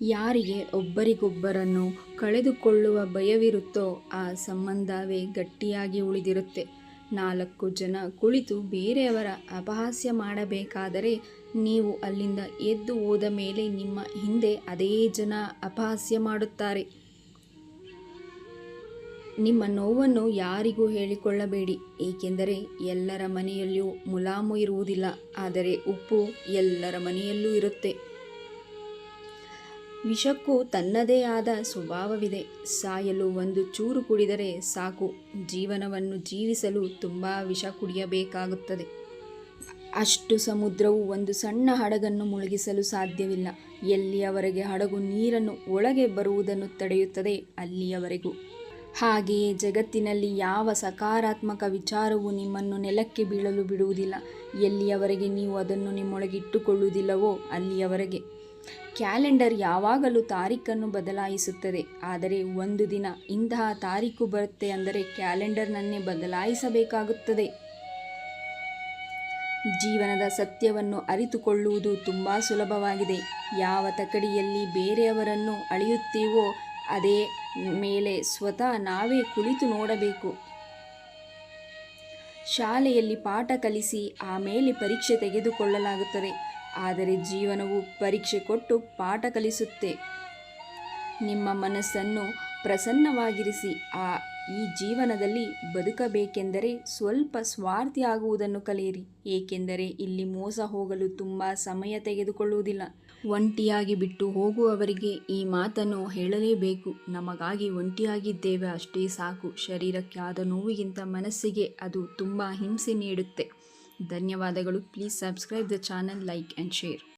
ಯಾರಿಗೆ ಒಬ್ಬರಿಗೊಬ್ಬರನ್ನು ಕಳೆದುಕೊಳ್ಳುವ ಭಯವಿರುತ್ತೋ ಆ ಸಂಬಂಧವೇ ಗಟ್ಟಿಯಾಗಿ ಉಳಿದಿರುತ್ತೆ. 4 ಜನ ಕುಳಿತು ಬೇರೆಯವರ ಅಪಹಾಸ್ಯ ಮಾಡಬೇಕಾದರೆ ನೀವು ಅಲ್ಲಿಂದ ಎದ್ದು ಹೋದ ಮೇಲೆ ನಿಮ್ಮ ಹಿಂದೆ ಅದೇ ಜನ ಅಪಹಾಸ್ಯ ಮಾಡುತ್ತಾರೆ. ನಿಮ್ಮ ನೋವನ್ನು ಯಾರಿಗೂ ಹೇಳಿಕೊಳ್ಳಬೇಡಿ, ಏಕೆಂದರೆ ಎಲ್ಲರ ಮನೆಯಲ್ಲಿಯೂ ಮುಲಾಮು ಇರುವುದಿಲ್ಲ, ಆದರೆ ಉಪ್ಪು ಎಲ್ಲರ ಮನೆಯಲ್ಲೂ ಇರುತ್ತೆ. ವಿಷಕ್ಕೂ ತನ್ನದೇ ಆದ ಸ್ವಭಾವವಿದೆ. ಸಾಯಲು ಒಂದು ಚೂರು ಕುಡಿದರೆ ಸಾಕು, ಜೀವನವನ್ನು ಜೀವಿಸಲು ತುಂಬ ವಿಷ ಕುಡಿಯಬೇಕಾಗುತ್ತದೆ. ಅಷ್ಟು ಸಮುದ್ರವು ಒಂದು ಸಣ್ಣ ಹಡಗನ್ನು ಮುಳುಗಿಸಲು ಸಾಧ್ಯವಿಲ್ಲ. ಎಲ್ಲಿಯವರೆಗೆ ಹಡಗು ನೀರನ್ನು ಒಳಗೆ ಬರುವುದನ್ನು ತಡೆಯುತ್ತದೆ ಅಲ್ಲಿಯವರೆಗೂ. ಹಾಗೆಯೇ ಜಗತ್ತಿನಲ್ಲಿ ಯಾವ ಸಕಾರಾತ್ಮಕ ವಿಚಾರವೂ ನಿಮ್ಮನ್ನು ನೆಲಕ್ಕೆ ಬೀಳಲು ಬಿಡುವುದಿಲ್ಲ. ಎಲ್ಲಿಯವರೆಗೆ ನೀವು ಅದನ್ನು ನಿಮ್ಮೊಳಗಿಟ್ಟುಕೊಳ್ಳುವುದಿಲ್ಲವೋ ಅಲ್ಲಿಯವರೆಗೆ. ಕ್ಯಾಲೆಂಡರ್ ಯಾವಾಗಲೂ ತಾರೀಖನ್ನು ಬದಲಾಯಿಸುತ್ತದೆ, ಆದರೆ ಒಂದು ದಿನ ಇಂತಹ ತಾರೀಖು ಬರುತ್ತೆ ಅಂದರೆ ಕ್ಯಾಲೆಂಡರ್ನನ್ನೇ ಬದಲಾಯಿಸಬೇಕಾಗುತ್ತದೆ. ಜೀವನದ ಸತ್ಯವನ್ನು ಅರಿತುಕೊಳ್ಳುವುದು ತುಂಬ ಸುಲಭವಾಗಿದೆ. ಯಾವ ತಕ್ಕಡಿಯಲ್ಲಿ ಬೇರೆಯವರನ್ನು ಅಳೆಯುತ್ತೀವೋ ಅದೇ ಮೇಲೆ ಸ್ವತಃ ನಾವೇ ಕುಳಿತು ನೋಡಬೇಕು. ಶಾಲೆಯಲ್ಲಿ ಪಾಠ ಕಲಿಸಿ ಆಮೇಲೆ ಪರೀಕ್ಷೆ ತೆಗೆದುಕೊಳ್ಳಲಾಗುತ್ತದೆ, ಆದರೆ ಜೀವನವು ಪರೀಕ್ಷೆ ಕೊಟ್ಟು ಪಾಠ ಕಲಿಸುತ್ತೆ. ನಿಮ್ಮ ಮನಸ್ಸನ್ನು ಪ್ರಸನ್ನವಾಗಿರಿಸಿ. ಈ ಜೀವನದಲ್ಲಿ ಬದುಕಬೇಕೆಂದರೆ ಸ್ವಲ್ಪ ಸ್ವಾರ್ಥಿ ಆಗುವುದನ್ನು ಕಲಿಯಿರಿ, ಏಕೆಂದರೆ ಇಲ್ಲಿ ಮೋಸ ಹೋಗಲು ತುಂಬ ಸಮಯ ತೆಗೆದುಕೊಳ್ಳುವುದಿಲ್ಲ. ಒಂಟಿಯಾಗಿ ಬಿಟ್ಟು ಹೋಗುವವರಿಗೆ ಈ ಮಾತನ್ನು ಹೇಳಲೇಬೇಕು. ನಮಗಾಗಿ ಒಂಟಿಯಾಗಿದ್ದೇವೆ ಅಷ್ಟೇ ಸಾಕು. ಶರೀರಕ್ಕೆ ಆದ ನೋವಿಗಿಂತ ಮನಸ್ಸಿಗೆ ಅದು ತುಂಬ ಹಿಂಸೆ ನೀಡುತ್ತೆ. ಧನ್ಯವಾದಗಳು. Please subscribe the channel, like and share.